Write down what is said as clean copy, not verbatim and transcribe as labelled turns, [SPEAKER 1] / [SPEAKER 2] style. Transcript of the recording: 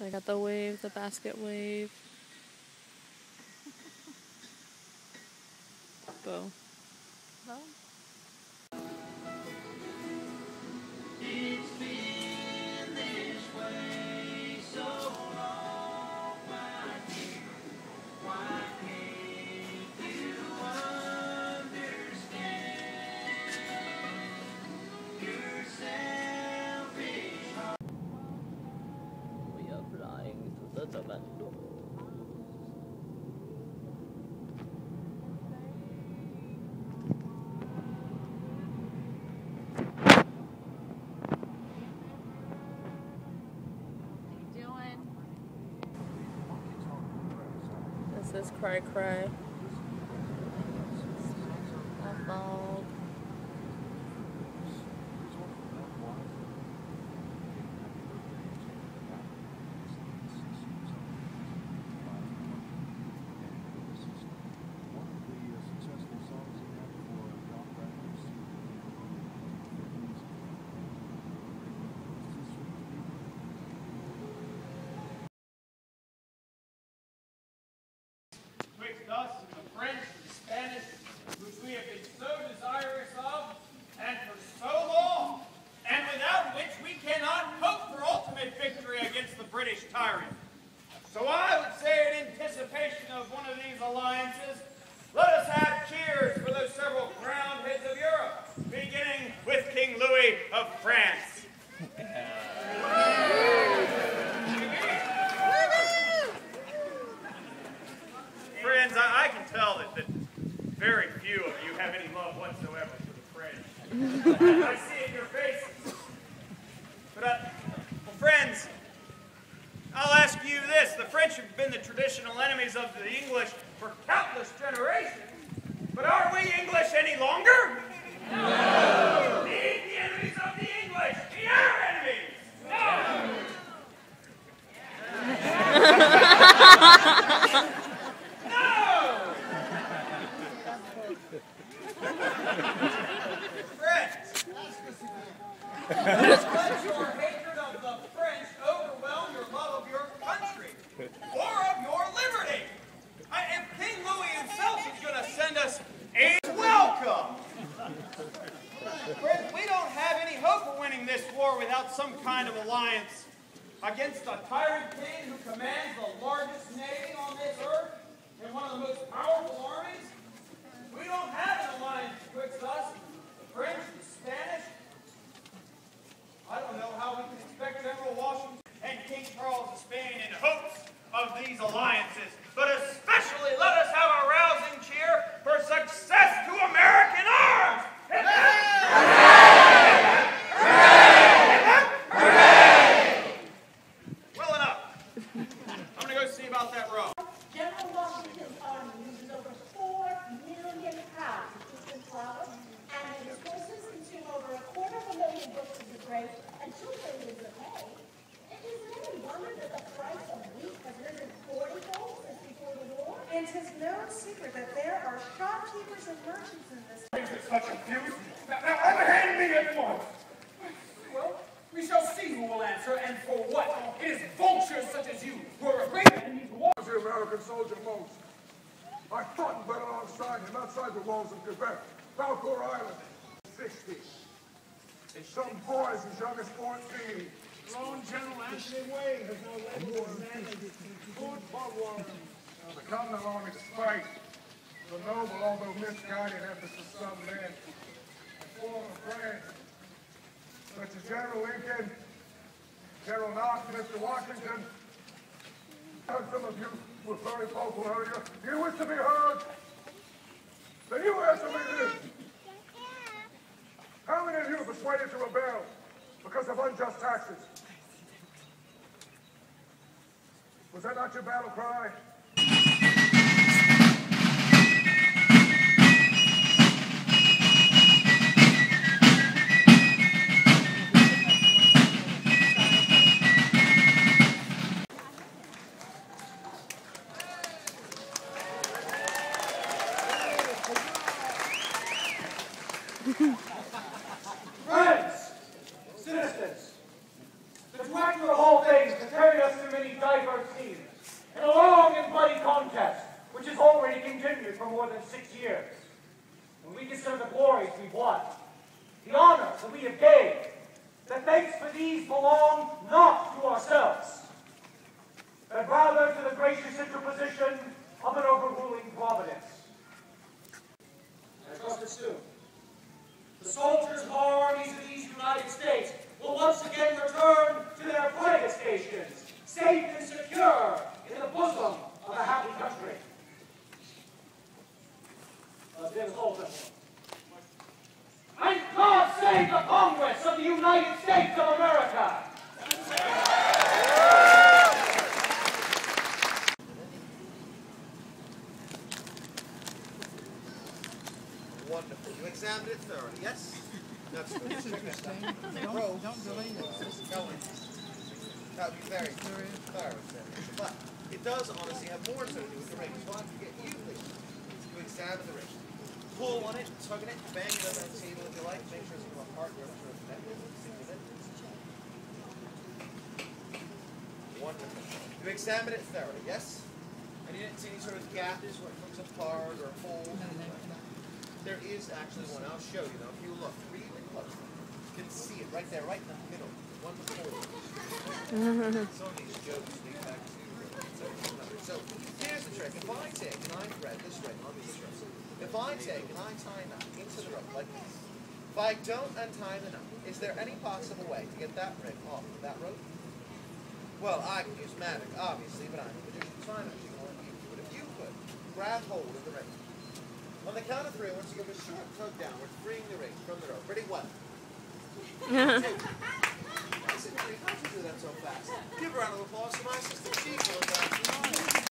[SPEAKER 1] I got the wave, the basket wave. Bow. Bow?
[SPEAKER 2] It's been this way so long, my dear. Why can't you understand your selfish heart?
[SPEAKER 3] We are flying to the Toronto.
[SPEAKER 1] This is Cry Cry. Fog.
[SPEAKER 4] Twixt us and the French and Spanish, which we have been so desirous of, and for so long, and without which we cannot hope for ultimate victory against the British tyrant. So I would say in anticipation of one of these alliances, let us have cheers for those several crowned heads of Europe, beginning with King Louis of France. Friends, I can tell that very few of you have any love whatsoever for the French. I see it in your faces. But, well, friends, I'll ask you this. The French have been the traditional enemies of the English for countless generations. But are we English any longer? No! Indeed, the enemies of the English, we are enemies! No! Friends, let your hatred of the French overwhelm your love of your country, or of your liberty. If King Louis himself is going to send us aid, welcome. Friends, we don't have any hope of winning this war without some kind of alliance against a tyrant king who commands the largest navy on this earth and one of the most powerful armies. We don't have an alliance betwixt us, the French and the Spanish. I don't know how we can expect General Washington and King Charles of Spain in hopes of these alliances, but especially let us have a rousing cheer for success to American arms! Well enough. I'm going to go see about that road.
[SPEAKER 5] General Washington's army uses over 4 million pounds of Eastern flour, and his forces consume over 250,000 bushels of grain and 2 million of hay. Is it any wonder that the price of wheat has risen 40-fold since before the war?
[SPEAKER 6] And 'tis no secret that there are shopkeepers and merchants in this
[SPEAKER 7] Such abuse. Now unhand me at once.
[SPEAKER 4] Well, we shall see who will answer and for what. It is vultures such as you who are afraid and need to war.
[SPEAKER 7] The American soldier most. I fought and bled alongside him outside the walls of Quebec, Valcourt Island. 60. And some boys as young as 14.
[SPEAKER 4] Lone General Anthony Wayne has no led war than good for war.
[SPEAKER 7] The Continental Army, despite the noble, although misguided efforts of some men, and former friends, such as General Lincoln, General Knox, Mr. Washington, heard some of you were very vocal earlier. You wish to be heard? Then you answer me this. How many of you are persuaded to rebel because of unjust taxes? Was that not your battle cry?
[SPEAKER 4] Friends, citizens, the director of all things has carried us through many
[SPEAKER 8] that we have gained, the thanks for these belong not to ourselves, but rather to the gracious interposition of an overruling providence. And just as soon, the soldiers and armies of these United States will once again return to their private stations, safe and secure in the bosom of a happy country. Dennis Holden. And God save the Congress of the United States of America!
[SPEAKER 9] Wonderful. You examined it thoroughly, yes? That's good. Don't delay this. That would be very thorough. But it does honestly have more to do with the ring. So I have to get you, please, to examine the ring. Pull on it, tug on it, bang it over the table if you like. Make sure it's going to apart. You're sure it's connected. Stick with it. Wonderful. You examined it thoroughly, yes? And you didn't see any sort of gaps where it comes apart or holes. There is actually one. I'll show you though. If you look really close, you can see it right there, right in the middle. One before you. Some of these jokes date back to 1700. So here's the trick. If I take and I thread this ring on these strips, if I take and I tie that into the rope like this, if I don't untie the knot, is there any possible way to get that ring off of that rope? Well, I can use magic, obviously, but I'm a magician, so I'm actually going to use it. But if you could grab hold of the ring. On the count of three, I want you to give a short tug downward, freeing the ring from the rope. Ready? 1, 2. I said, how'd you do that so fast? Give a round of applause to my sister. She